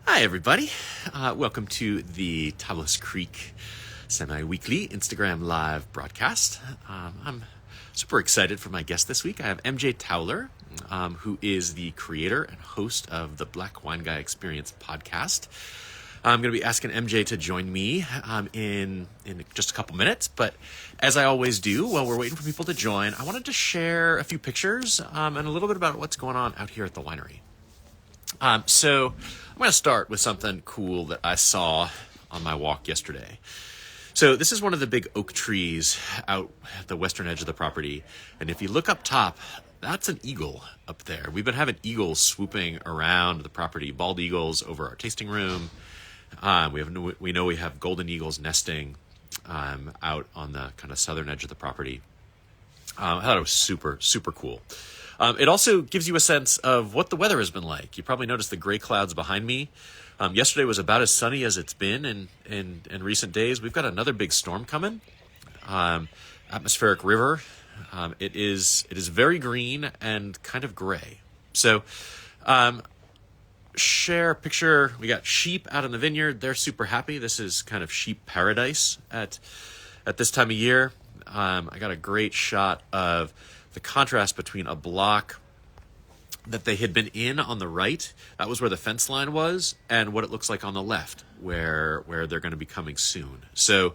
Hi, everybody. Welcome to the Tablas Creek semi-weekly Instagram live broadcast. I'm super excited for my guest this week. I have MJ Towler, who is the creator and host of the Black Wine Guy Experience podcast. I'm going to be asking MJ to join me in just a couple minutes, but as I always do, while we're waiting for people to join, I wanted to share a few pictures and a little bit about what's going on out here at the winery. So I'm going to start with something cool that I saw on my walk yesterday. So this is one of the big oak trees out at the western edge of the property. And if you look up top, that's an eagle up there. We've been having eagles swooping around the property, bald eagles over our tasting room. We know we have golden eagles nesting out on the kind of southern edge of the property. I thought it was super, super cool. It also gives you a sense of what the weather has been like. You probably noticed the gray clouds behind me. Yesterday was about as sunny as it's been in recent days. We've got another big storm coming. Atmospheric river. It is very green and kind of gray. So share a picture. We got sheep out in the vineyard. They're super happy. This is kind of sheep paradise at this time of year. I got a great shot of the contrast between a block that they had been in on the right, that was where the fence line was, and what it looks like on the left, where they're going to be coming soon. So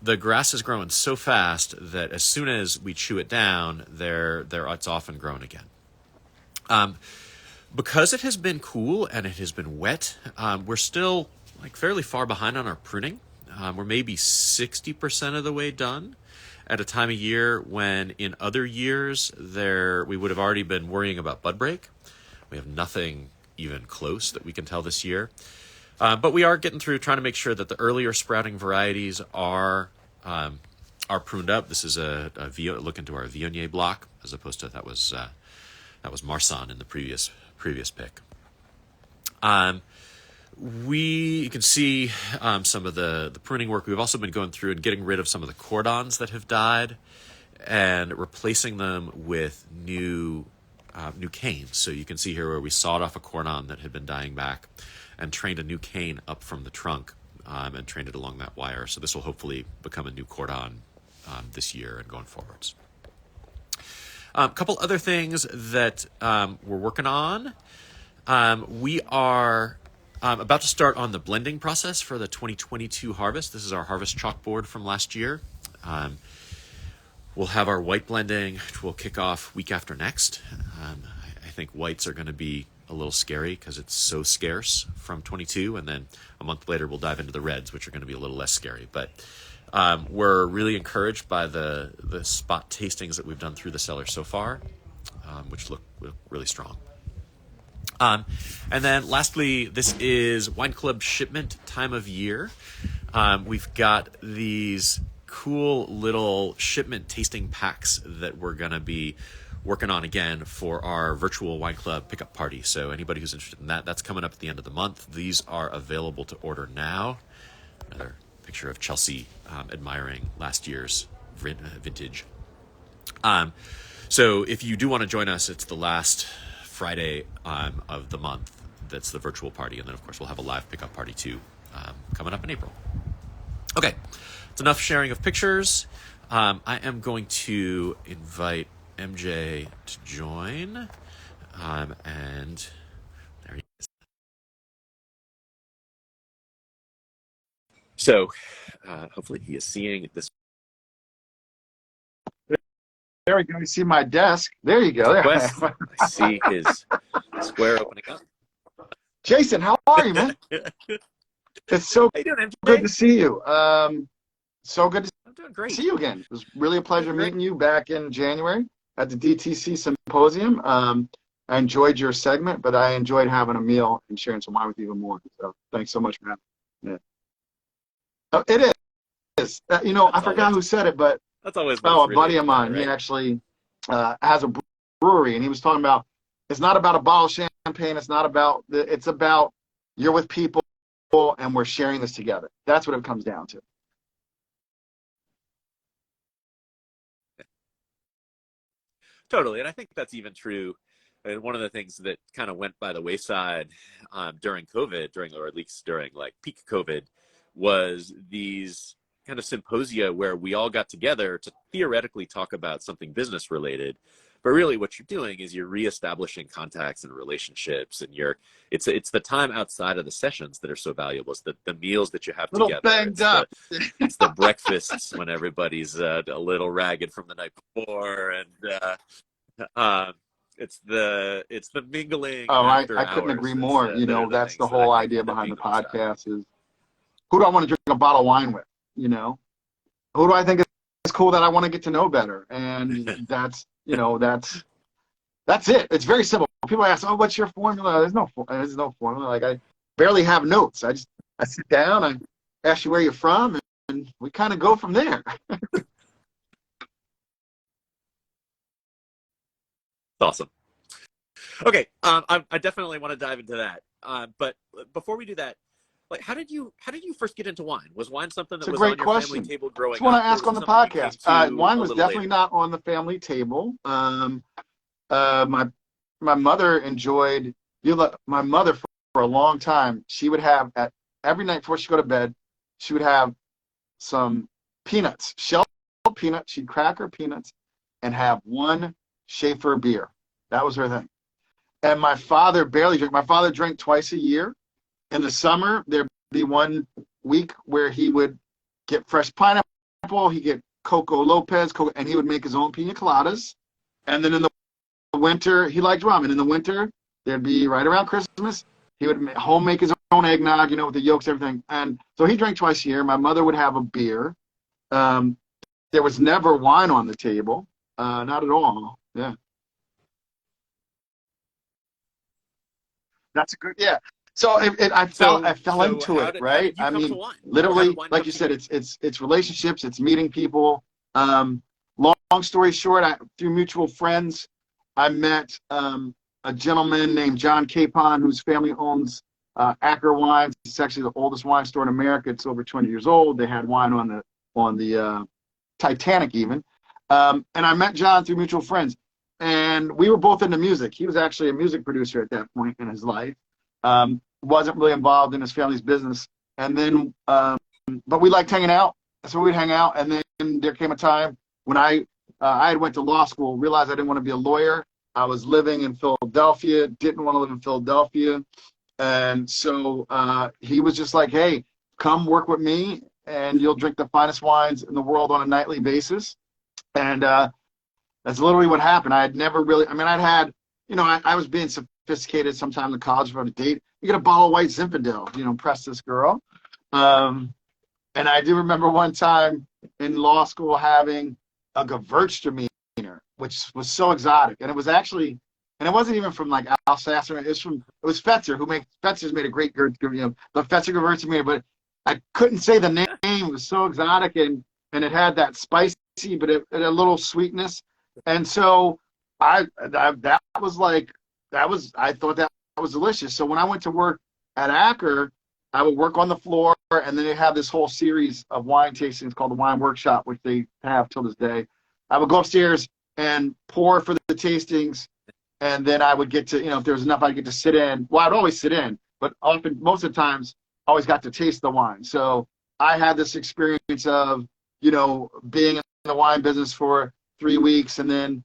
the grass is growing so fast that as soon as we chew it down, it's off and growing again. Because it has been cool and it has been wet, we're still fairly far behind on our pruning. We're maybe 60% of the way done at a time of year when in other years we would have already been worrying about bud break. We have nothing even close that we can tell this year. But we are getting through trying to make sure that the earlier sprouting varieties are pruned up. This is a look into our Viognier block, as opposed to that was Marsanne in the previous pick. You can see some of the pruning work. We've also been going through and getting rid of some of the cordons that have died and replacing them with new canes. So you can see here where we sawed off a cordon that had been dying back and trained a new cane up from the trunk and trained it along that wire. So this will hopefully become a new cordon this year and going forwards. A couple other things that we're working on. We are about to start on the blending process for the 2022 harvest. This is our harvest chalkboard from last year. We'll have our white blending, which will kick off week after next. I think whites are going to be a little scary because it's so scarce from 22, and then a month later we'll dive into the reds, which are going to be a little less scary. But we're really encouraged by the spot tastings that we've done through the cellar so far, which look really strong. And then lastly, this is wine club shipment time of year. We've got these cool little shipment tasting packs that we're going to be working on again for our virtual wine club pickup party. So anybody who's interested in that's coming up at the end of the month. These are available to order now. Another picture of Chelsea admiring last year's vintage. So if you do want to join us, it's the last Friday of the month. That's the virtual party. And then, of course, we'll have a live pickup party, too, coming up in April. Okay, it's enough sharing of pictures. I am going to invite MJ to join. And there he is. So hopefully he is seeing this. There we go. You see my desk. There you go. I see his square opening up. Jason, how are you, man? It's so good to see you. So good to see you again. It was really a pleasure meeting you back in January at the DTC Symposium. I enjoyed your segment, but I enjoyed having a meal and sharing some wine with you even more. So thanks so much for having me. Yeah. It is. I forgot who said it, but that's always a buddy of mine. Right? He actually has a brewery, and he was talking about it's not about a bottle of champagne. It's not about it's about you're with people and we're sharing this together. That's what it comes down to. Totally, and I think that's even true And one of the things that kind of went by the wayside during COVID, or at least during like peak COVID, was these kind of symposia where we all got together to theoretically talk about something business related. But really what you're doing is you're reestablishing contacts and relationships, and it's the time outside of the sessions that are so valuable. It's the meals that you have A little together. banged up. It's the breakfasts when everybody's a little ragged from the night before, and it's the mingling after I couldn't hours. agree more. That are the That's the things that I whole think idea end up behind being the the most valuable. podcast is, who do I want to drink a bottle of wine with? Who do I think is cool that I want to get to know better? And that's it. It's very simple. People ask, "Oh, what's your formula?" There's no formula. Like, I barely have notes. I sit down, I ask you where you're from, and we kind of go from there. Awesome. Okay, I definitely want to dive into that. But before we do that, like, how did you first get into wine? Was wine something that It's a was great on your question. family table growing That's what I up, or ask was on it the something you came podcast. to Wine a was little definitely later? not on the family table. My mother enjoyed. My mother for a long time, she would have every night before she go to bed, she would have some peanuts, shelled peanuts. She'd crack her peanuts and have one Schaefer beer. That was her thing. And my father barely drank. My father drank twice a year. In the summer, there'd be one week where he would get fresh pineapple, he'd get Coco Lopez, and he would make his own pina coladas. And then in the winter, he liked rum. And in the winter, there'd be right around Christmas, he would make his own eggnog, with the yolks, everything. And so he drank twice a year. My mother would have a beer. There was never wine on the table, not at all. Yeah. That's a good, yeah. So I fell into it, How right? did you I come to mean, wine? How did literally, wine like come you to said, you? it's relationships, it's meeting people. Long story short, through mutual friends, I met a gentleman named John Capon, whose family owns Acker Wines. It's actually the oldest wine store in America. It's over 20 years old. They had wine on the Titanic even. And I met John through mutual friends. And we were both into music. He was actually a music producer at that point in his life. Wasn't really involved in his family's business. And then, but we liked hanging out. So we'd hang out. And then there came a time when I had went to law school, realized I didn't want to be a lawyer. I was living in Philadelphia, didn't want to live in Philadelphia. And so he was just like, hey, come work with me and you'll drink the finest wines in the world on a nightly basis. And that's literally what happened. I had never really, I'd had, I was being sophisticated sometime in college for a date. You get a bottle of white Zinfandel, impress this girl. And I do remember one time in law school having a Gewürztraminer, which was so exotic. And it was actually, and it wasn't even from like Alsace, it was Fetzer, Fetzer's made a great, the Fetzer Gewürztraminer, but I couldn't say the name. It was so exotic, and it had that spicy, but it had a little sweetness. And so I thought that was delicious. So when I went to work at Acker, I would work on the floor, and then they have this whole series of wine tastings called the Wine Workshop, which they have till this day. I would go upstairs and pour for the tastings, and then I would get to, if there was enough, I'd get to sit in. Well, I'd always sit in, but often, most of the times, I always got to taste the wine. So I had this experience of, being in the wine business for 3 weeks, and then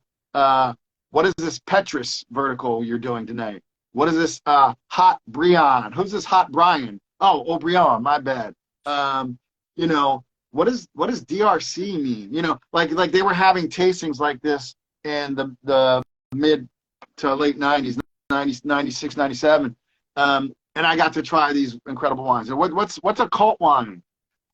what is this Petrus vertical you're doing tonight? What is this hot Brian? Who's this hot Brian? Oh, Brian, my bad. What does DRC mean? Like they were having tastings like this in the mid to late 90s, 96, 97. And I got to try these incredible wines. And what's a cult wine?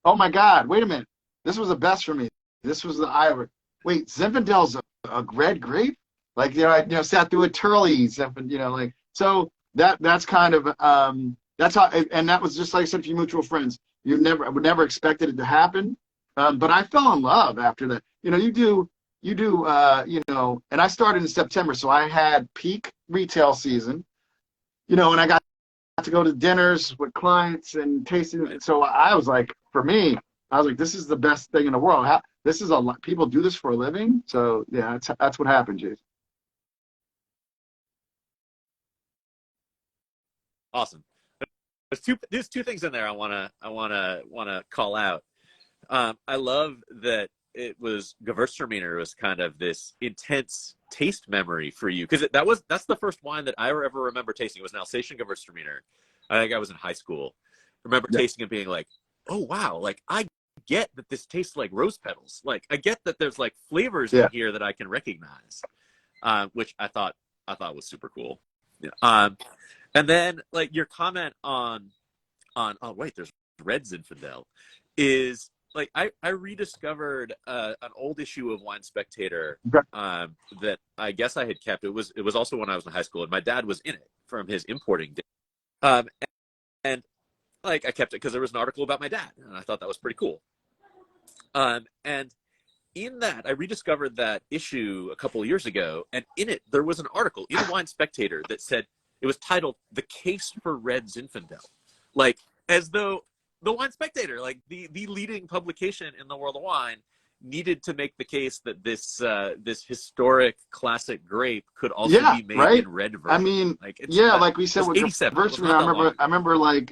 Oh my God, wait a minute. This was the best for me. This was the Irish. Wait, Zinfandel's a red grape? Like, I sat through a Turley, so that's kind of, that's how, and that was just like I said, a few mutual friends. I would never expected it to happen. But I fell in love after that. You do, and I started in September, so I had peak retail season, and I got to go to dinners with clients and tasting. So I was like, for me, I was like, this is the best thing in the world. This is people do this for a living. So yeah, that's what happened, Jason. Awesome. There's two things in there I wanna call out. I love that it was Gewürztraminer was kind of this intense taste memory for you, because that's the first wine that I ever remember tasting. It was an Alsatian Gewürztraminer. I think I was in high school. I remember tasting it, being like, oh wow, like I get that this tastes like rose petals. Like I get that there's like flavors in here that I can recognize, which I thought was super cool. Yeah. And then like your comment on oh wait, there's Red Zinfandel is like I rediscovered an old issue of Wine Spectator that I guess I had kept. It was also when I was in high school, and my dad was in it from his importing days. And like I kept it because there was an article about my dad, and I thought that was pretty cool. And in that, I rediscovered that issue a couple of years ago, and in it there was an article in Wine Spectator that said, it was titled "The Case for Red Zinfandel," like as though the Wine Spectator, like the leading publication in the world of wine, needed to make the case that this historic classic grape could also be made in red version. I mean, like like we said with Gewürztraminer, I remember like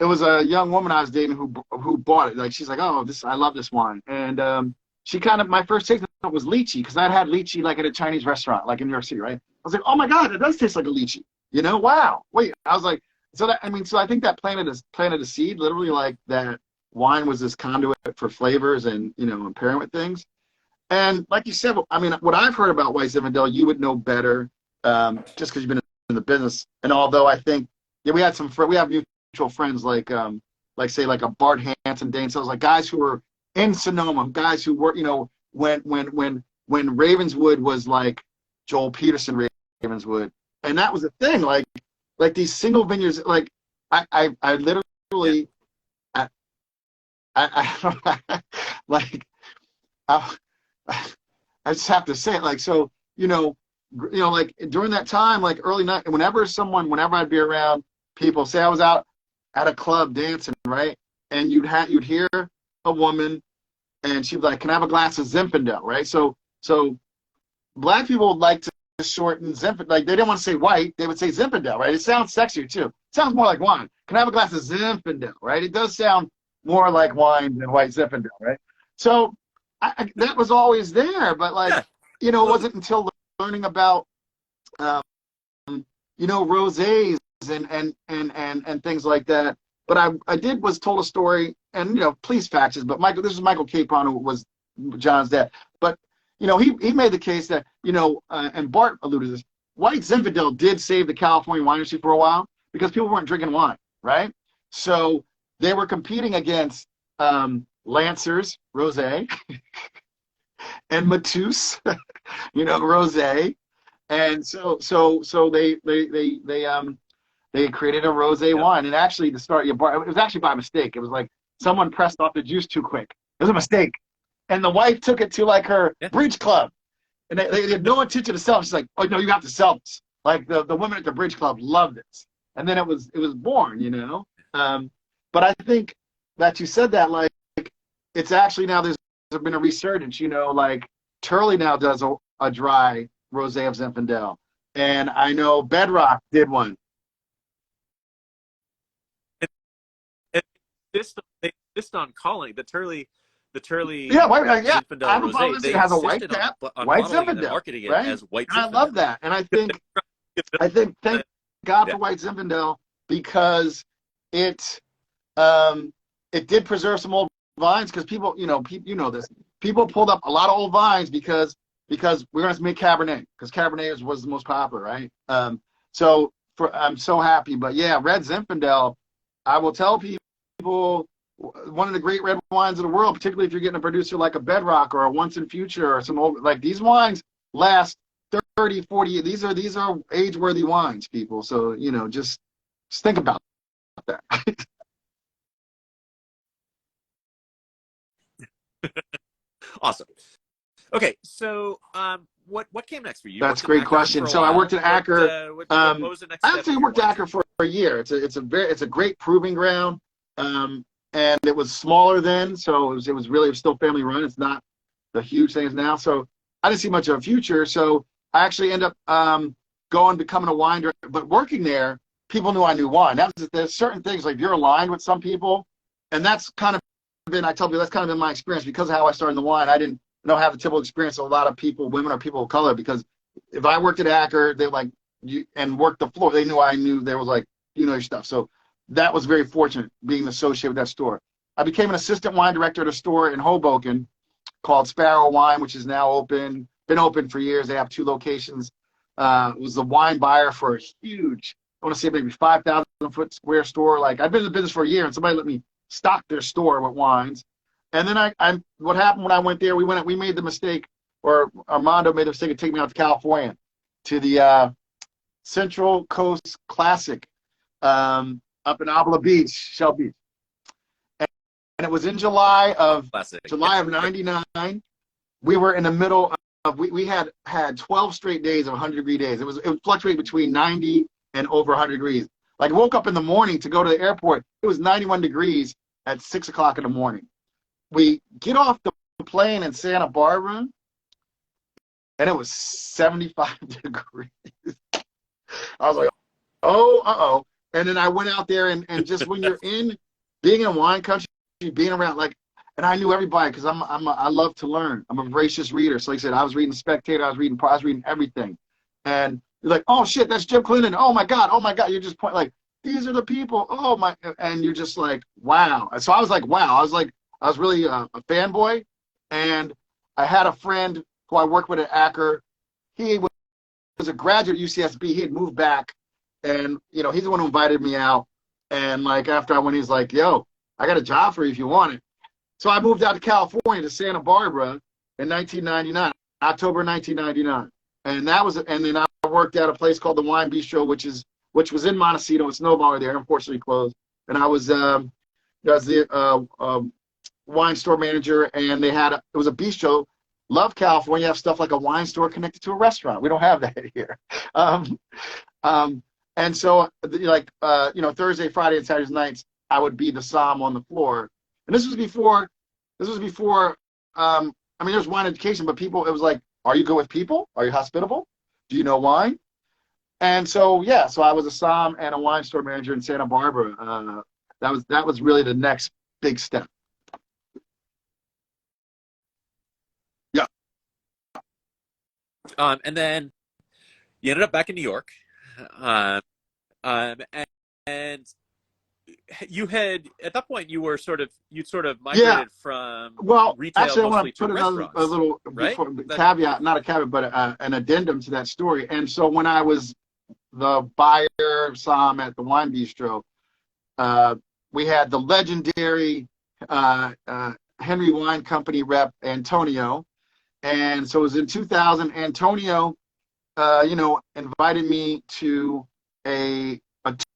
it was a young woman I was dating who bought it. Like she's like, oh, I love this wine, and she kind of, my first taste of it was lychee, because I'd had lychee like at a Chinese restaurant, like in New York City, right? I was like, oh my God, it does taste like a lychee, you know? Wow. Wait, I was like, so I think that planted a seed, literally, like that wine was this conduit for flavors and, you know, and pairing with things. And like you said, I mean, what I've heard about White Zinfandel, you would know better, just because you've been in the business. And although I think, we have mutual friends like say like a Bart Hansen, Dane. So it was like guys who were in Sonoma, guys who were, you know, when Ravenswood was like Joel Peterson Ravenswood, and that was the thing, like these single vineyards, like I literally, like I just have to say it, like, so you know, like during that time, like early night, whenever I'd be around people, say I was out at a club dancing, right, and you'd hear a woman, and she'd be like, "Can I have a glass of Zinfandel?" Right? So black people would like to shorten Zinfandel. Like they didn't want to say white, they would say Zinfandel, right? It sounds sexier too. It sounds more like wine. Can I have a glass of Zinfandel? Right? It does sound more like wine than white Zinfandel, right? So that was always there, but like you know, it wasn't until learning about you know, rosés and things like that. But I was told a story, and you know, please fax this, but this is Michael Capon, who was John's dad. But you know, he made the case that, you know, and Bart alluded to this, white Zinfandel did save the California wine industry for a while, because people weren't drinking wine, right? So they were competing against Lancers rosé and Matus, you know, rosé, and so they created a rosé wine. And actually, to start, it was actually by mistake. It was like someone pressed off the juice too quick. It was a mistake. And the wife took it to like her bridge club, and they had no intention to sell it. She's like, "Oh no, you have to sell this." Like the women at the bridge club loved this, and then it was born, you know. But I think that you said that, like, it's actually now there's been a resurgence. You know, like Turley now does a dry rosé of Zinfandel, and I know Bedrock did one. They insist on calling the Turley. Zinfandel rosé. It has a white cap, white Zinfandel, marketing it right? as white and Zinfandel. I love that, and I think thank God for white Zinfandel, because it did preserve some old vines, because people, you know this, people pulled up a lot of old vines because we're going to make Cabernet, because Cabernet was the most popular, right? So I'm so happy. But yeah, red Zinfandel, I will tell people, one of the great red wines of the world, particularly if you're getting a producer like a Bedrock or a Once and Future or some old, like these wines last 30, 40. These are age-worthy wines, people. So, you know, just think about that. Awesome. Okay, so what came next for you? That's a great question. So I worked at Acker. What was the next step? I actually worked at Acker for a year. It's a great proving ground. And it was smaller then, so it was still family run. It's not the huge thing it is now. So I didn't see much of a future. So I actually ended up becoming a wine director. But working there, people knew I knew wine. There's certain things, like you're aligned with some people, and that's kind of been, I tell you, that's kind of been my experience because of how I started in the wine. I didn't have the typical experience of a lot of people, women or people of color, because if I worked at Acker, they like you and worked the floor, they knew there was like, your stuff. So that was very fortunate being associated with that store. I became an assistant wine director at a store in Hoboken called Sparrow Wine, which is now been open for years. They have 2 locations. Was the wine buyer for a huge, I want to say maybe 5,000 foot square store. Like, I've been in the business for a year, and somebody let me stock their store with wines. And then what happened when I went there, we made the mistake, or Armando made the mistake of taking me out to California, to the Central Coast Classic up in Abla Beach, Shell Beach. And it was in July of '99. We were in the middle of, we had 12 straight days of 100-degree days. It would fluctuate between 90 and over 100 degrees. Like, I woke up in the morning to go to the airport. It was 91 degrees at 6 o'clock in the morning. We get off the plane in Santa Barbara, and it was 75 degrees. I was like, oh. And then I went out there, and just when you're being in wine country, being around, like, and I knew everybody because I love to learn. I'm a voracious reader. So like I said, I was reading Spectator, I was reading everything. And you're like, oh shit, that's Jim Clinton. Oh my God. You're just like, these are the people. Oh my, and you're just like, wow. So I was like, wow. I was really a fanboy. And I had a friend who I worked with at Acker. He was a graduate at UCSB. He had moved back, and he's the one who invited me out. And like, after I went, he's like, yo, I got a job for you if you want it. So I moved out to California, to Santa Barbara in 1999, October 1999. And then I worked at a place called the Wine Bistro, which was in Montecito. It's no longer there, unfortunately closed. And I was the wine store manager, and it was a bistro. Love California. You have stuff like a wine store connected to a restaurant. We don't have that here. And so, like, Thursday, Friday, and Saturday nights, I would be the somm on the floor. And this was before, there's wine education, but it was like, are you good with people? Are you hospitable? Do you know wine? And so, so I was a somm and a wine store manager in Santa Barbara. That was really the next big step. Yeah. And then you ended up back in New York. And you had, at that point, you sort of migrated from retail actually, mostly I want to put a little right? Caveat, not a caveat, but an addendum to that story. And so when I was the buyer somm at the Wine Bistro, we had the legendary Henry Wine Company rep, Antonio. And so it was in 2000, Antonio, invited me to a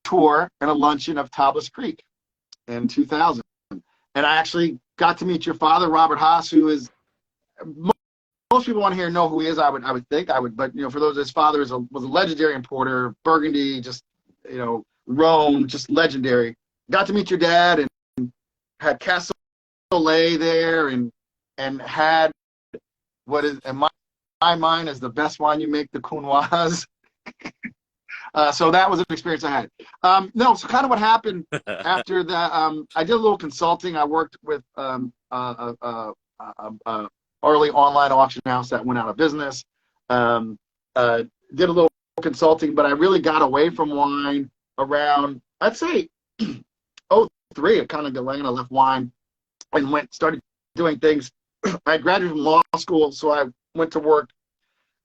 tour and a luncheon of Tablas Creek in 2000. And I actually got to meet your father, Robert Haas, who is, most people want to know who he is. I would think, but for those, his father was a legendary importer, Burgundy, just, Rhone, just legendary. Got to meet your dad and had Cassoulet there and had what is, in my mind, is the best wine you make, the Counoise. So that was an experience I had. So kind of what happened after that, I did a little consulting. I worked with early online auction house that went out of business. Did a little consulting, but I really got away from wine around, I'd say, 03. I kind of got I left wine and started doing things. I graduated from law school, so I went to work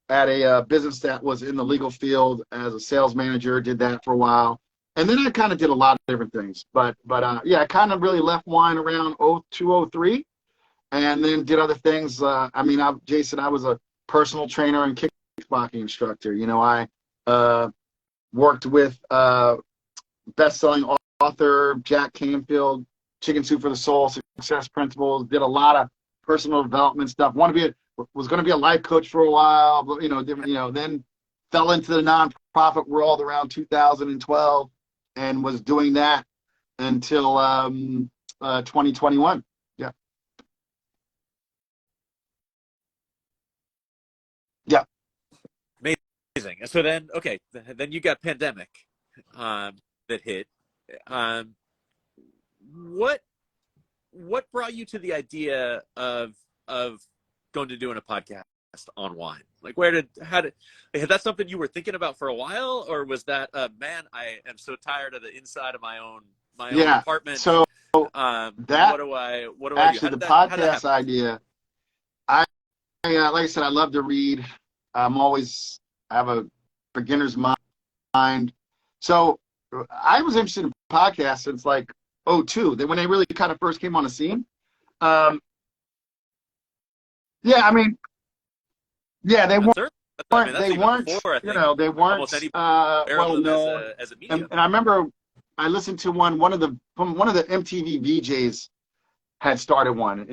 at a business that was in the legal field as a sales manager, did that for a while. And then I kind of did a lot of different things. But I kind of really left wine around 02, 03, and then did other things. Jason, I was a personal trainer and kickboxing instructor. I worked with best-selling author Jack Canfield, Chicken Soup for the Soul, Success Principles, did a lot of personal development stuff. Was going to be a life coach for a while, but then fell into the nonprofit world around 2012 and was doing that until 2021. Yeah. Yeah. Amazing. So then, okay, then you got pandemic. that hit. Um, what brought you to the idea of going to doing a podcast on wine? Like, had that something you were thinking about for a while, or was that man, I am so tired of the inside of my own Yeah. apartment. So that What do I do? actually the podcast idea. Like I said, I love to read. I have a beginner's mind. So I was interested in podcasts since like '02. When they really kind of first came on the scene. Yeah, I mean, yeah, they weren't. They weren't. Before, they weren't well known. As a medium. And I remember I listened to one of the MTV VJs had started one,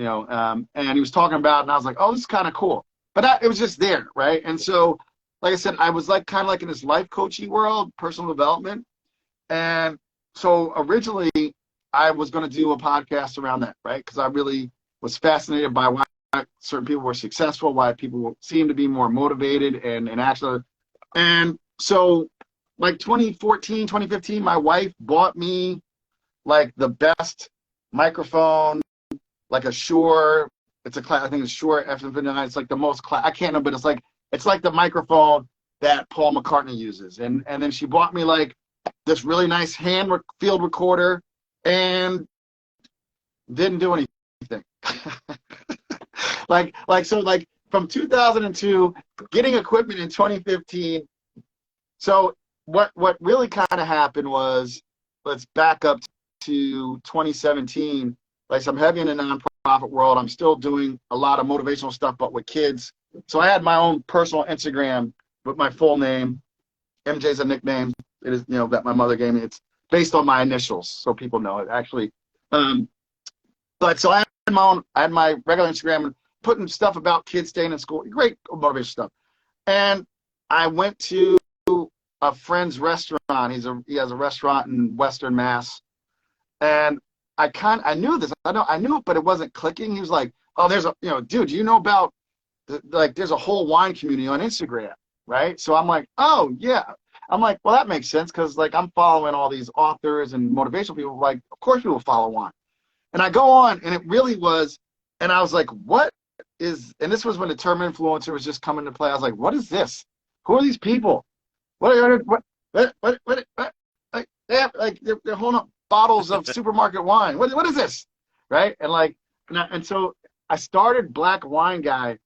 and he was talking about, and I was like, oh, this is kind of cool. But it was just there, right? And so, like I said, I was like kind of like in this life coaching world, personal development, and so originally I was going to do a podcast around that, right? Because I really was fascinated by why certain people were successful, why people seem to be more motivated and actually. And so like 2014, 2015, my wife bought me like the best microphone, like a Shure. I think it's Shure FM59. It's like the most I can't know, but it's like the microphone that Paul McCartney uses. And then she bought me like this really nice field recorder and didn't do anything. like from 2002, getting equipment in 2015. So what really kind of happened was, let's back up to 2017. Like, I'm heavy in the nonprofit world. I'm still doing a lot of motivational stuff, but with kids. So I had my own personal Instagram with my full name. MJ's a nickname. It is, that my mother gave me. It's based on my initials, so people know it actually. But so I had my regular Instagram and putting stuff about kids staying in school, great motivation stuff. And I went to a friend's restaurant. He has a restaurant in Western Mass, and I knew this. I knew it, but it wasn't clicking. He was like, "Oh, there's dude, you know about there's a whole wine community on Instagram, right?" So I'm like, "Oh yeah." I'm like, "Well, that makes sense because like I'm following all these authors and motivational people. Like, of course people follow wine." And I go on, and it really was, and I was like, "What is?" And this was when the term influencer was just coming to play. I was like, "What is this? Who are these people? What? Like they're holding up bottles of supermarket wine. What is this?" Right? And so I started Black Wine Guy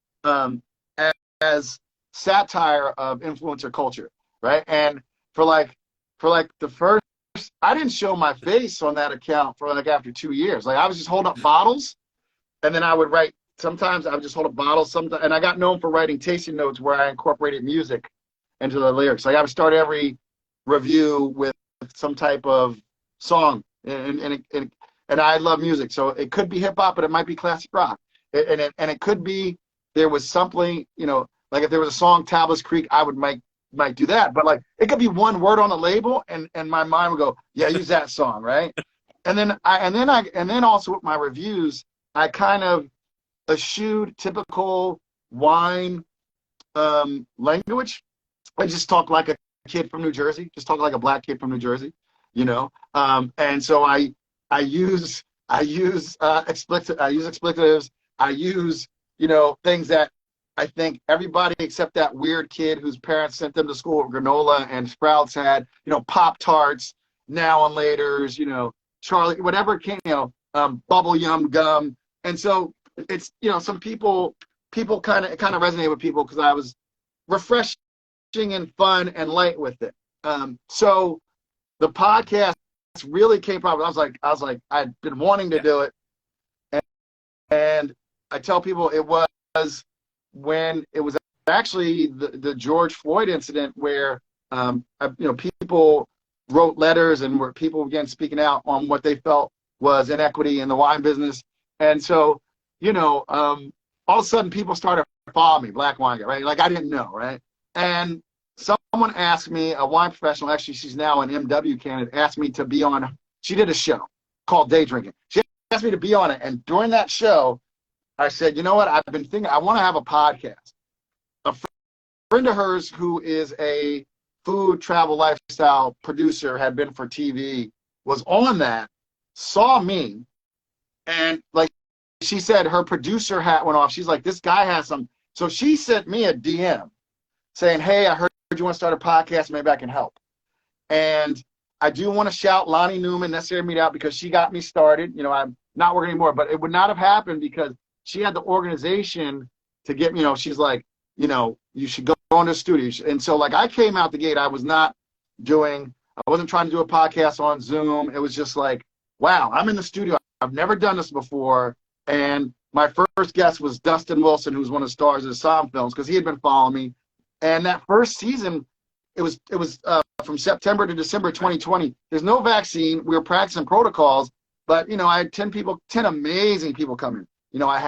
as satire of influencer culture, right? And for the first, I didn't show my face on that account for like after 2 years. Like, I was just holding up bottles, and then I would write. Sometimes I would just hold up bottles. Sometimes, and I got known for writing tasting notes where I incorporated music into the lyrics. Like, I would start every review with some type of song, and I love music, so it could be hip hop, but it might be classic rock, and it could be there was something, like if there was a song Tablas Creek, I might do that, but like it could be one word on the label, and my mind would go, yeah, use that song, right? And then also with my reviews, I kind of eschewed typical wine language. I just talk like a kid from New Jersey, just talk like a black kid from New Jersey, and so I use expletives. I use things that I think everybody except that weird kid whose parents sent them to school with granola and Sprouts had, Pop-Tarts, Now and Laters, Charlie, whatever came, Bubble Yum gum. And so it's, some people kind of resonate with people because I was refreshing and fun and light with it. So the podcast really came from, I was like, I'd been wanting to do it. And I tell people it was when it was actually the George Floyd incident where, people wrote letters and where people began speaking out on what they felt was inequity in the wine business. And so, all of a sudden people started following me, Black Wine Guy, right? Like, I didn't know, right? And someone asked me, a wine professional, actually she's now an MW candidate, asked me to be on, she did a show called Day Drinking. She asked me to be on it. And during that show, I said, you know what, I've been thinking, I want to have a podcast. A friend of hers who is a food, travel, lifestyle producer, had been for TV, was on that, saw me, and like she said, her producer hat went off. She's like, this guy has some. So she sent me a DM saying, hey, I heard you want to start a podcast. Maybe I can help. And I do want to shout Lonnie Newman, Necessary Meet Out, because she got me started. You know, I'm not working anymore, but it would not have happened because she had the organization to get, you know, she's like, you know, you should go into the studio. And so like I came out the gate, I wasn't trying to do a podcast on Zoom. It was just like, wow, I'm in the studio. I've never done this before. And my first guest was Dustin Wilson, who's one of the stars of the Psalm films, because he had been following me. And that first season, it was from September to December 2020. There's no vaccine. We were practicing protocols, but you know, I had 10 amazing people coming. You know, I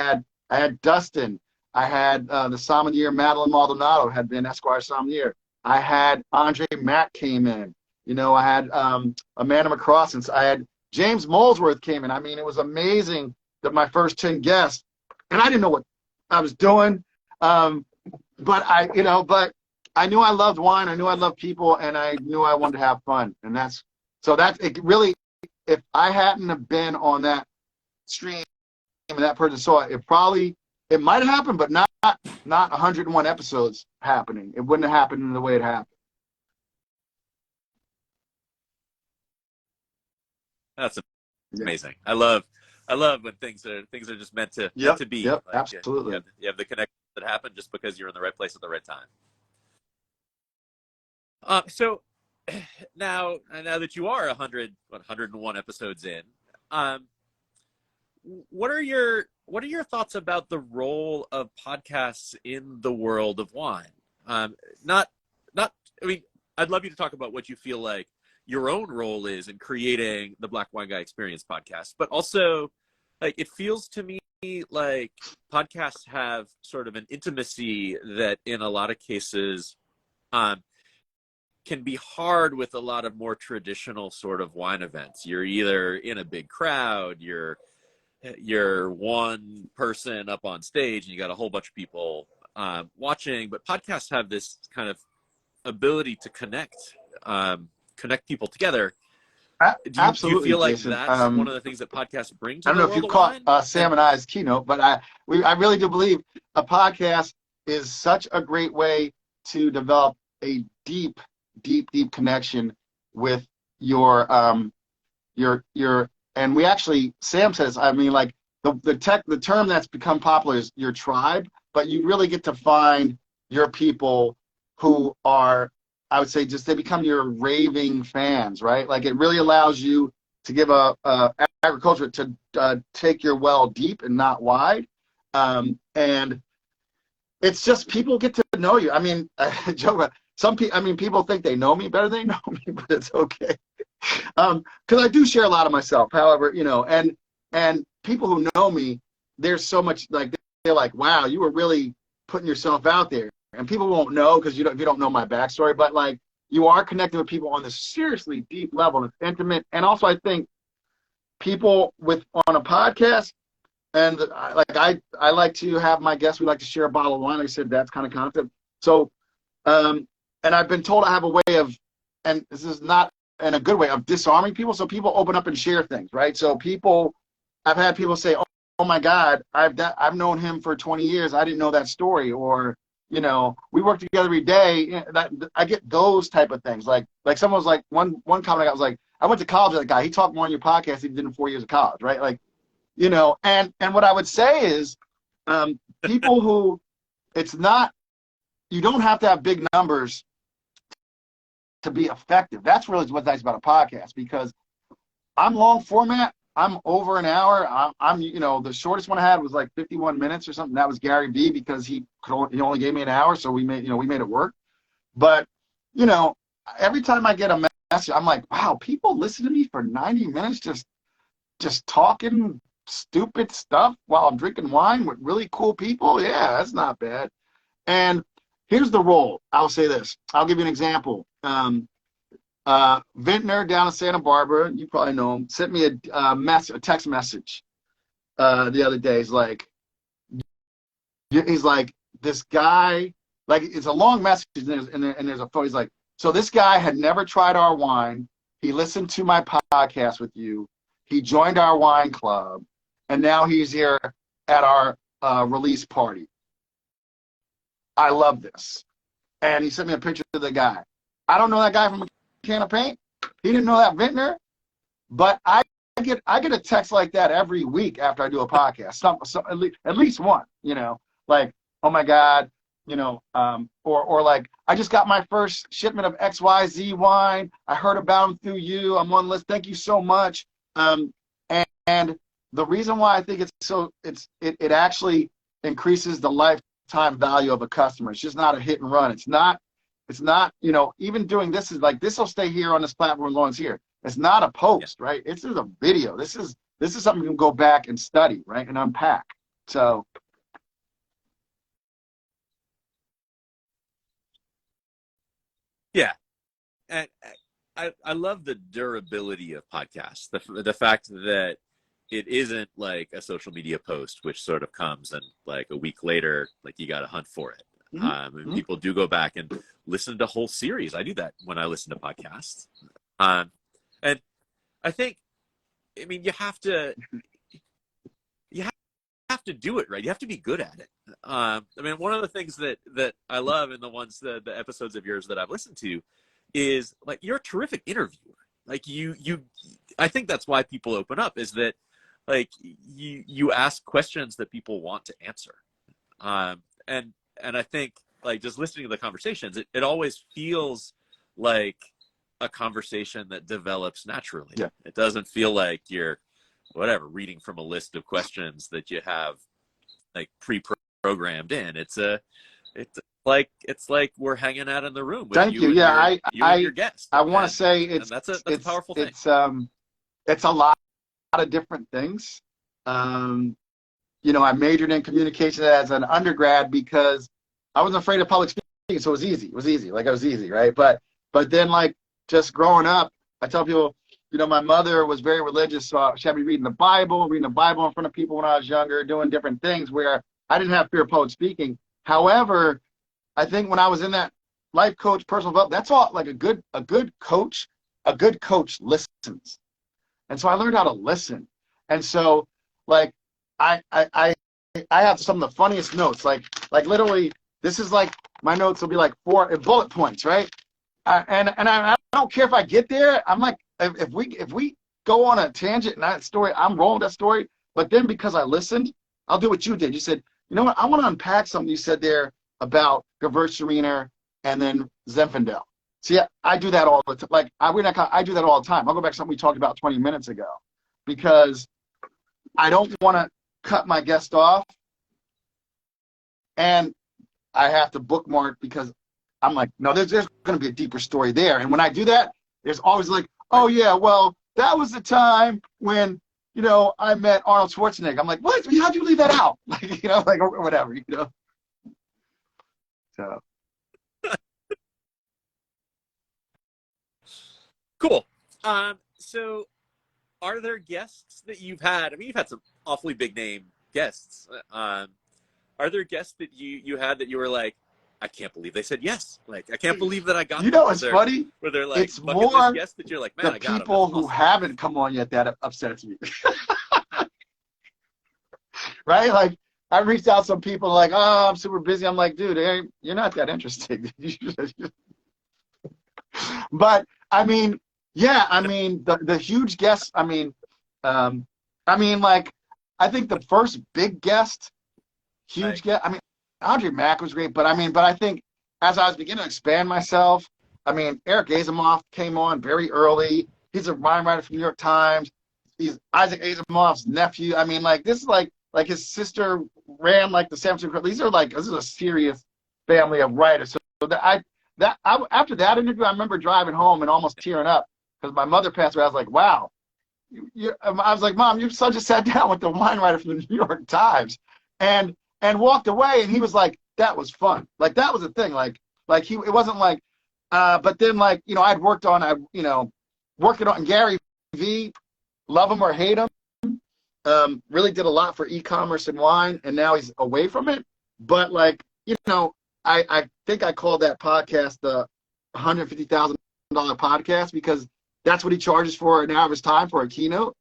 had Dustin. I had the sommelier Madeline Maldonado had been Esquire sommelier. I had Andre Mack came in. You know, I had Amanda McCross. I had James Molesworth came in. I mean, it was amazing that my first 10 guests, and I didn't know what I was doing, but I knew I loved wine. I knew I loved people, and I knew I wanted to have fun. And it really, if I hadn't have been on that stream and that person saw it, it might have happened, but not 101 episodes happening. It wouldn't have happened in the way it happened. That's amazing. I love when things are just meant to be. Yep, like, absolutely. You have the connection that happened just because you're in the right place at the right time. So now that you are 101 episodes in, what are your thoughts about the role of podcasts in the world of wine? I mean, I'd love you to talk about what you feel like your own role is in creating the Black Wine Guy Experience podcast, but also, like, it feels to me like podcasts have sort of an intimacy that in a lot of cases can be hard with a lot of more traditional sort of wine events. You're either in a big crowd, you're one person up on stage, and you got a whole bunch of people watching. But podcasts have this kind of ability to connect people together. Do you feel like Jason, that's one of the things that podcasts bring to I the don't know world if you caught wine? Sam and I's keynote, but I really do believe a podcast is such a great way to develop a deep connection with your and we actually, Sam says, I mean, like the term that's become popular is your tribe, but you really get to find your people who are, I would say, just they become your raving fans, right? Like it really allows you to give agriculture to take your well deep and not wide, and it's just people get to know you. I mean, I joke about people think they know me better than they know me, but it's okay. Because I do share a lot of myself. However, you know, and people who know me, there's so much, like, they're like, wow, you were really putting yourself out there. And people won't know because if you don't know my backstory, but like you are connecting with people on this seriously deep level. It's intimate. And also I think people on a podcast, and I like to have my guests, we like to share a bottle of wine. Like I said, that's kind of concept. So, and I've been told I have a way of, and this is not in a good way, of disarming people. So people open up and share things, right? So I've had people say, oh my God, I've known him for 20 years. I didn't know that story. Or, you know, we work together every day. I get those type of things. Like someone was like, one comment I got was like, I went to college with that guy. He talked more on your podcast than he did in 4 years of college, right? Like, you know, and what I would say is people who, you don't have to have big numbers to be effective. That's really what's nice about a podcast, because I'm long format. I'm over an hour. I'm you know, the shortest one I had was like 51 minutes or something. That was Gary V, because he only gave me an hour, so we made it work. But, you know, every time I get a message, I'm like, wow, people listen to me for 90 minutes just talking stupid stuff while I'm drinking wine with really cool people. Yeah, that's not bad. And here's the role. I'll say this. I'll give you an example. Vintner down in Santa Barbara, you probably know him, sent me a text message the other day. He's like, this guy, like, it's a long message, and there's a photo. He's like, So this guy had never tried our wine. He listened to my podcast with you. He joined our wine club, and now he's here at our release party. I love this. And he sent me a picture of the guy. I don't know that guy from a can of paint. He didn't know that vintner. But I get a text like that every week after I do a podcast. At least one, like, oh my God, or like, I just got my first shipment of XYZ wine. I heard about them through you. I'm on the list. Thank you so much. And the reason why I think it actually increases the lifetime value of a customer. It's just not a hit and run. It's not, even doing this is like, this will stay here on this platform as long as here. It's not a post, right? This is a video. This is something you can go back and study, right, and unpack. So. Yeah, and I love the durability of podcasts. The fact that it isn't like a social media post, which sort of comes and like a week later, like you got to hunt for it. And people do go back and listen to whole series. I do that when I listen to podcasts. And I think, you have to do it right. You have to be good at it. One of the things that I love in the episodes of yours that I've listened to is like, you're a terrific interviewer. Like I think that's why people open up, is that like you ask questions that people want to answer. And I think like just listening to the conversations, it always feels like a conversation that develops naturally. Yeah. It doesn't feel like you're reading from a list of questions that you have like pre-programmed in. It's like we're hanging out in the room with Thank you. Yeah, and your guest. I want to say that's a powerful thing. It's a lot of different things. I majored in communication as an undergrad because I wasn't afraid of public speaking, so it was easy. It was easy. Like, it was easy, right? But then, like, just growing up, I tell people, my mother was very religious, so she had me reading the Bible in front of people when I was younger, doing different things where I didn't have fear of public speaking. However, I think when I was in that life coach, personal development, that's all, like a good coach listens. And so I learned how to listen. And so, like, I have some of the funniest notes, like literally, this is like, my notes will be like 4 bullet points, right? And I don't care if I get there. I'm like, if we go on a tangent in that story, I'm rolling that story. But then because I listened, I'll do what you did. You said, you know what? I want to unpack something you said there about Gewürztraminer and then Zinfandel. See, I do that all the time. Like, I do that all the time. I'll go back to something we talked about 20 minutes ago because I don't want to cut my guest off, and I have to bookmark because I'm like, no, there's going to be a deeper story there. And when I do that, there's always like, oh yeah, well, that was the time when, I met Arnold Schwarzenegger. I'm like, what? How'd you leave that out? Like, or whatever, So. Cool. So are there guests that you've had? You've had some awfully big name guests. Are there guests that you had that you were like, I can't believe they said yes. Like, I can't believe that I got them. It's funny. Where they're like, it's more guests that you're like, man, the I got people them. who haven't come on yet that upsets me. Right? Like, I reached out to some people like, oh, I'm super busy. I'm like, dude, you're not that interesting. But yeah, the huge guests. Like, I think the first big guest, guest. Andre Mack was great, but I think as I was beginning to expand myself, Eric Asimov came on very early. He's a wine writer from New York Times. He's Isaac Asimov's nephew. This is like his sister ran like the San Francisco. This is a serious family of writers. So after that interview, I remember driving home and almost tearing up because my mother passed away. I was like, wow. I was like, Mom, you just sat down with the wine writer from the New York Times, and walked away, and he was like, that was fun. Like, that was the thing. It wasn't like, but then I'd worked on Gary V, love him or hate him, really did a lot for e-commerce and wine, and now he's away from it. But I think I called that podcast $150,000 podcast because that's what he charges for an hour's time for a keynote.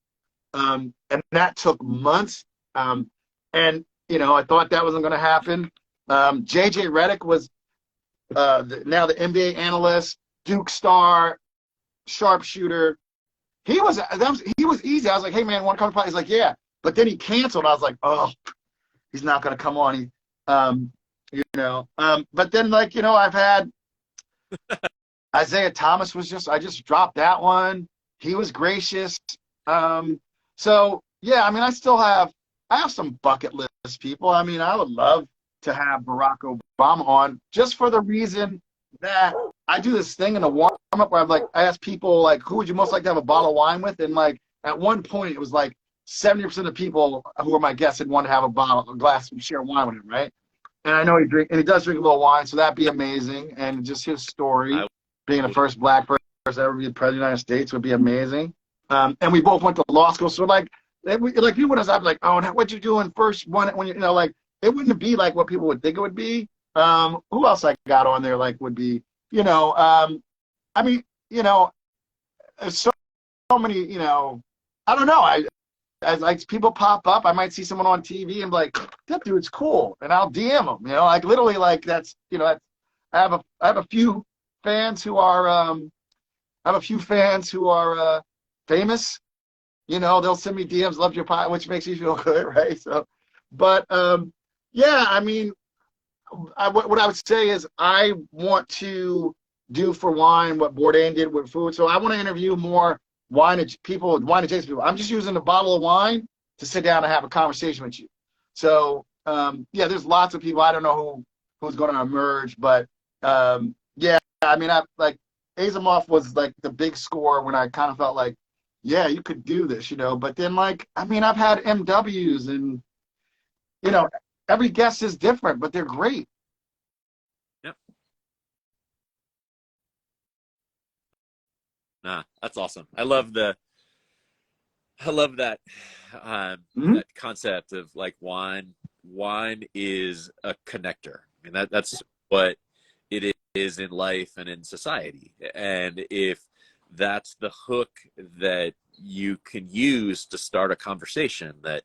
And that took months. And, you know, I thought that wasn't going to happen. JJ Redick was now the NBA analyst, Duke star, sharpshooter. He was easy. I was like, hey, man, want to come to play? He's like, yeah. But then he canceled. I was like, oh, he's not going to come on. But then, like, you know, I've had Isaiah Thomas I just dropped that one. He was gracious. So, yeah, I mean, I have some bucket list people. I mean, I would love to have Barack Obama on just for the reason that I do this thing in the warm-up where I ask people, like, who would you most like to have a bottle of wine with? And, like, at one point, it was like 70% of people who were my guests had wanted to have a glass and share wine with him, right? And I know he does drink a little wine, so that'd be amazing. And just his story, being the first black person to ever be the president of the United States would be amazing. And we both went to law school, so like you would have like, oh, what'd you do in first one when you know, like it wouldn't be like what people would think it would be. Who else I got on there like would be, you know, I mean, you know, so many, you know, I don't know. As like people pop up, I might see someone on TV and be like, that dude's cool, and I'll DM them. You know, like literally, like that's, you know, I have a few fans who are famous. You know, they'll send me DMs, love your pie, which makes you feel good, right? So, but yeah, I mean, what I would say is I want to do for wine what Bourdain did with food. So I want to interview more wine adjacent people. I'm just using a bottle of wine to sit down and have a conversation with you. So yeah, there's lots of people. I don't know who's going to emerge, but yeah, I mean, Asimov was like the big score when I kind of felt like, yeah, you could do this, you know. But then, like, I mean, I've had MWs, and you know, every guest is different, but they're great. Yep. Nah, that's awesome. I love that that concept of like wine. Wine is a connector. I mean, that's what it is in life and in society. And if that's the hook that you can use to start a conversation that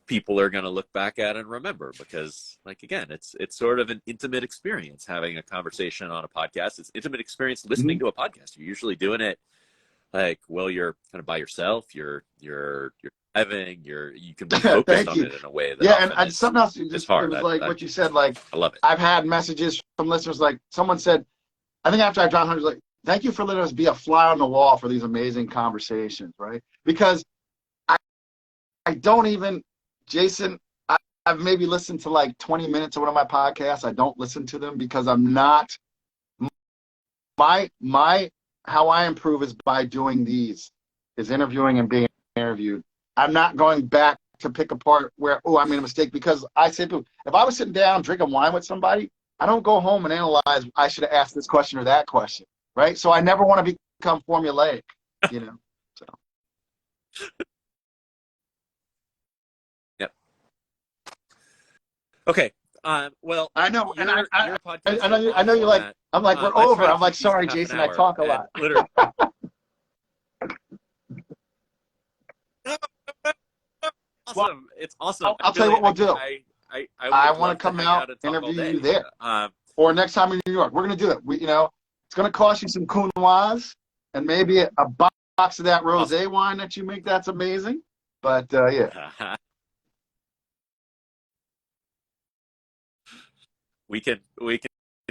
people are going to look back at and remember, because like, again, it's sort of an intimate experience having a conversation on a podcast. It's intimate experience listening to a podcast. You're usually doing it like, well, you're kind of by yourself, you're driving, you can be focused on it in a way that and something else just hard. It was like what you said, like I love it. I've had messages from listeners, like someone said, I think after I dropped 100, like, thank you for letting us be a fly on the wall for these amazing conversations, right? Because I don't even, Jason, I've maybe listened to like 20 minutes of one of my podcasts. I don't listen to them because I'm not, how I improve is by doing is interviewing and being interviewed. I'm not going back to pick apart where, oh, I made a mistake, because I say, if I was sitting down drinking wine with somebody, I don't go home and analyze, I should have asked this question or that question, right? So I never want to become formulaic, you know. So. Yep. Okay. Well, I know, and I know you're like, I'm like, we're over. I'm like, sorry, Jason, I talk a lot. Literally. Awesome. Well, it's awesome. I'll tell you what we'll do. I want to come out, interview you there. Or next time in New York. We're going to do it. It's going to cost you some Counoise and maybe a box of that rosé wine that you make. That's amazing. But, yeah. We can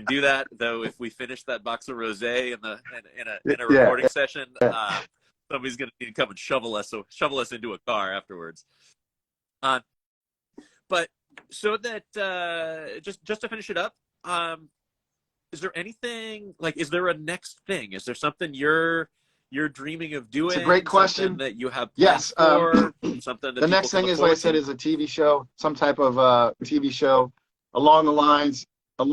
do that, though. If we finish that box of rosé in a recording session, somebody's going to need to come and shovel us into a car afterwards. But so that just to finish it up, is there anything, like, is there a next thing? Is there something you're dreaming of doing? It's a great question. That you have yes. For, something that the next thing is, like I said, is a TV show, some type of TV show along the lines of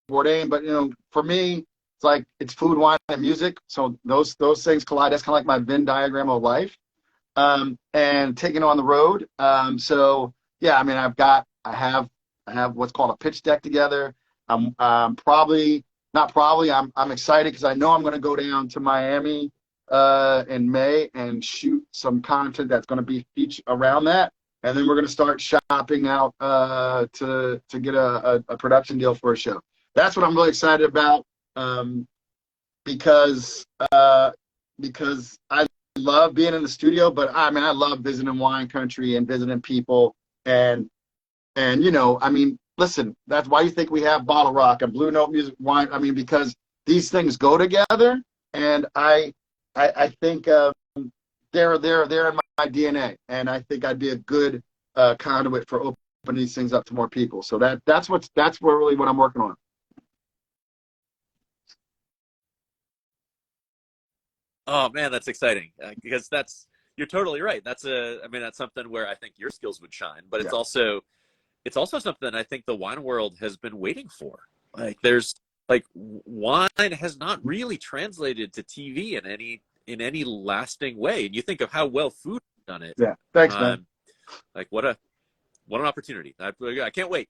Bourdain. But, you know, for me, it's like, it's food, wine, and music. So those things collide. That's kind of like my Venn diagram of life. And taking on the road. So yeah, I mean, I have what's called a pitch deck together. I'm probably not probably. I'm excited because I know I'm going to go down to Miami in May and shoot some content that's going to be featured around that, and then we're going to start shopping out to get a production deal for a show. That's what I'm really excited about, because I love being in the studio, but I mean I love visiting wine country and visiting people, and you know, I mean, listen, that's why you think we have Bottle Rock and Blue Note Music Wine. I mean, because these things go together, and I think they're in my DNA, and I think I'd be a good conduit for opening these things up to more people. So that's really what I'm working on. Oh man, that's exciting because you're totally right. That's something where I think your skills would shine, but Yeah. it's also something I think the wine world has been waiting for. Wine has not really translated to TV in any lasting way. And you think of how well food has done it. Yeah. Thanks, man. Like what an opportunity. I can't wait.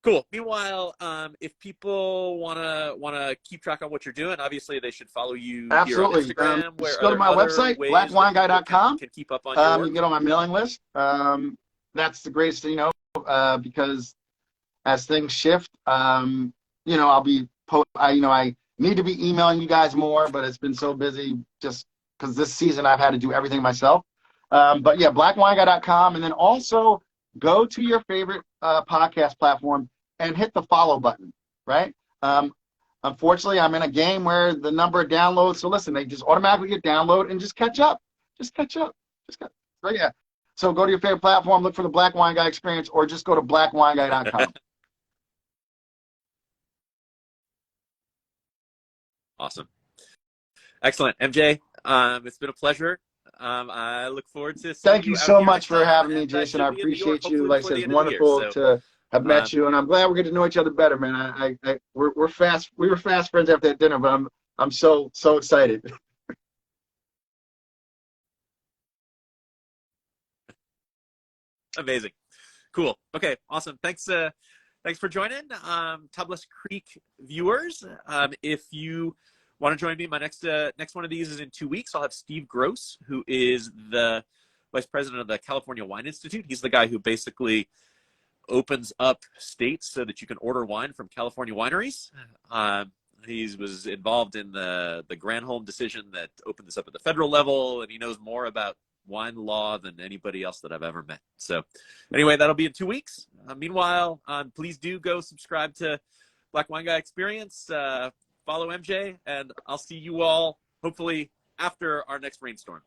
Cool. Meanwhile, if people wanna keep track on what you're doing, obviously they should follow you. Absolutely. Here on Instagram. Just go to my website, blackwineguy.com. Can keep up on your work. You can get on my mailing list. That's the greatest thing, because as things shift, I'll be I need to be emailing you guys more, but it's been so busy just because this season I've had to do everything myself. But yeah, blackwineguy.com, and then also go to your favorite podcast platform and hit the follow button, right? Unfortunately, I'm in a game where the number of downloads, so listen, they just automatically get download and just catch up. So yeah. So go to your favorite platform, look for the Black Wine Guy Experience, or just go to blackwineguy.com. Awesome. Excellent. MJ, it's been a pleasure. I look forward to seeing Thank you so much for having me, Jason. I appreciate you. Like I said, it's wonderful to have met you, and I'm glad we're getting to know each other better, man. We were fast friends after that dinner, but I'm so excited. Amazing. Cool. Okay. Awesome. Thanks for joining. Tablas Creek viewers, if you want to join me, my next one of these is in 2 weeks. I'll have Steve Gross, who is the vice president of the California Wine Institute. He's the guy who basically opens up states so that you can order wine from California wineries. He was involved in the Granholm decision that opened this up at the federal level, and he knows more about wine law than anybody else that I've ever met. So anyway, that'll be in 2 weeks. Meanwhile, please do go subscribe to Black Wine Guy Experience. Follow MJ, and I'll see you all hopefully after our next rainstorm.